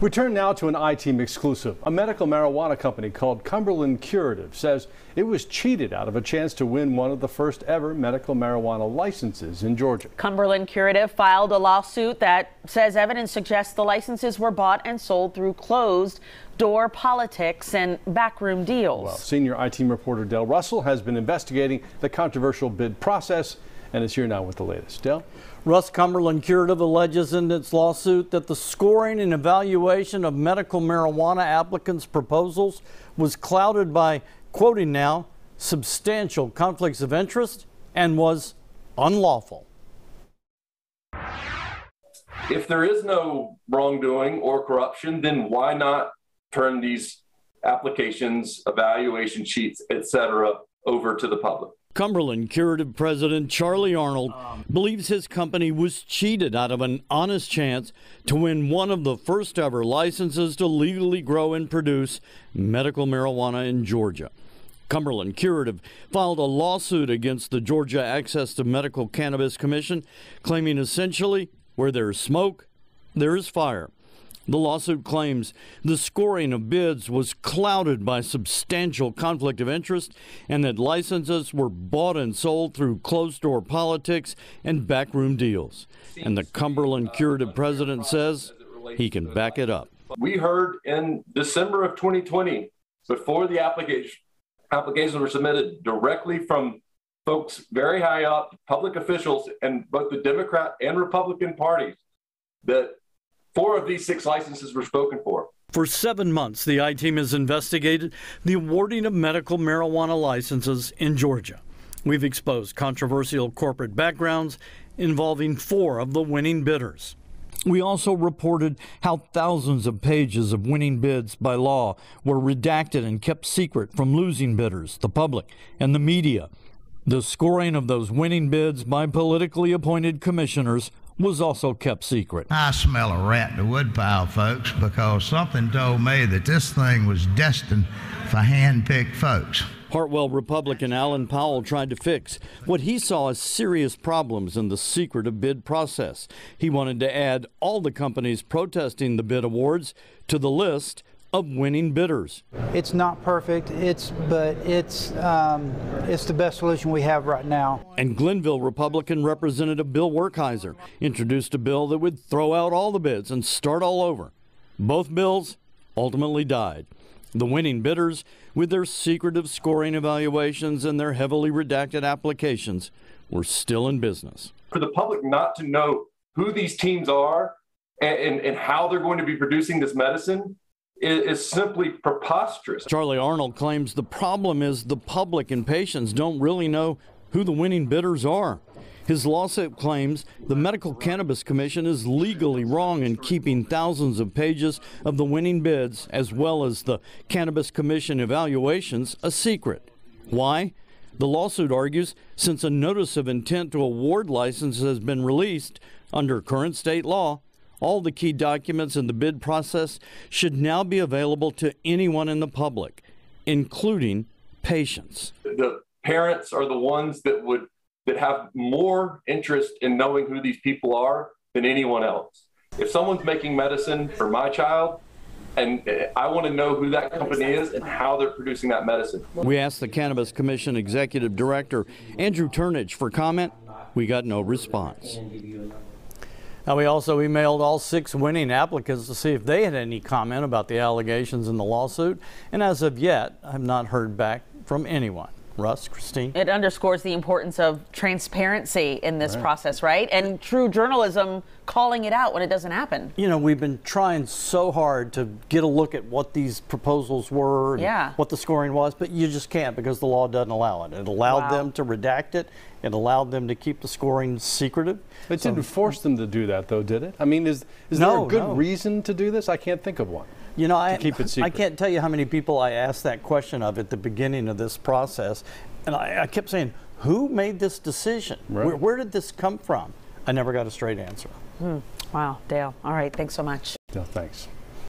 We turn now to an I-Team exclusive. A medical marijuana company called Cumberland Curative says it was cheated out of a chance to win one of the first ever medical marijuana licenses in Georgia. Cumberland Curative filed a lawsuit that says evidence suggests the licenses were bought and sold through closed door politics and backroom deals. Well, senior I-Team reporter Dale Russell has been investigating the controversial bid process and is here now with the latest. Dale? Russ, Cumberland Curative alleges in its lawsuit that the scoring and evaluation of medical marijuana applicants' proposals was clouded by, quoting now, substantial conflicts of interest and was unlawful. If there is no wrongdoing or corruption, then why not turn these applications, evaluation sheets, etc., over to the public? Cumberland Curative President Charlie Arnold believes his company was cheated out of an honest chance to win one of the first ever licenses to legally grow and produce medical marijuana in Georgia. Cumberland Curative filed a lawsuit against the Georgia Access to Medical Cannabis Commission, claiming essentially, where there is smoke, there is fire. The lawsuit claims the scoring of bids was clouded by substantial conflict of interest and that licenses were bought and sold through closed-door politics and backroom deals. And the Cumberland Curative president says he can back it up. We heard in December of 2020, before the applications were submitted, directly from folks very high up, public officials in both the Democrat and Republican parties, that 4 of these 6 licenses were spoken for. For 7 months, the I-Team has investigated the awarding of medical marijuana licenses in Georgia. We've exposed controversial corporate backgrounds involving 4 of the winning bidders. We also reported how thousands of pages of winning bids by law were redacted and kept secret from losing bidders, the public, and the media. The scoring of those winning bids by politically appointed commissioners was also kept secret. I smell a rat in the woodpile, folks, because something told me that this thing was destined for hand-picked folks. Hartwell Republican Alan Powell tried to fix what he saw as serious problems in the secretive bid process. He wanted to add all the companies protesting the bid awards to the list of winning bidders. It's not perfect, but it's the best solution we have right now. And Glenville Republican Representative Bill Werkheiser introduced a bill that would throw out all the bids and start all over. Both bills ultimately died. The winning bidders, with their secretive scoring evaluations and their heavily redacted applications, were still in business. For the public not to know who these teams are and how they're going to be producing this medicine is simply preposterous. Charlie Arnold claims the problem is the public and patients don't really know who the winning bidders are. His lawsuit claims the Medical Cannabis Commission is legally wrong in keeping thousands of pages of the winning bids, as well as the Cannabis Commission evaluations, a secret. Why? The lawsuit argues since a notice of intent to award license has been released under current state law, all the key documents in the bid process should now be available to anyone in the public, including patients. The parents are the ones that have more interest in knowing who these people are than anyone else. If someone's making medicine for my child, and I want to know who that company is and how they're producing that medicine. We asked the Cannabis Commission Executive Director Andrew Turnage for comment. We got no response. Now, we also emailed all 6 winning applicants to see if they had any comment about the allegations in the lawsuit, and as of yet, I have not heard back from anyone. Russ, Christine? It underscores the importance of transparency in this process, right? And true journalism calling it out when it doesn't happen. You know, we've been trying so hard to get a look at what these proposals were and what the scoring was, but you just can't because the law doesn't allow it. It allowed them to redact it. It allowed them to keep the scoring secretive. It didn't force them to do that, though, did it? I mean, is there a good reason to do this? I can't think of one. You know, I I can't tell you how many people I asked that question of at the beginning of this process. And I kept saying, who made this decision? Right. Where did this come from? I never got a straight answer. Wow, Dale. All right, thanks so much. No, thanks.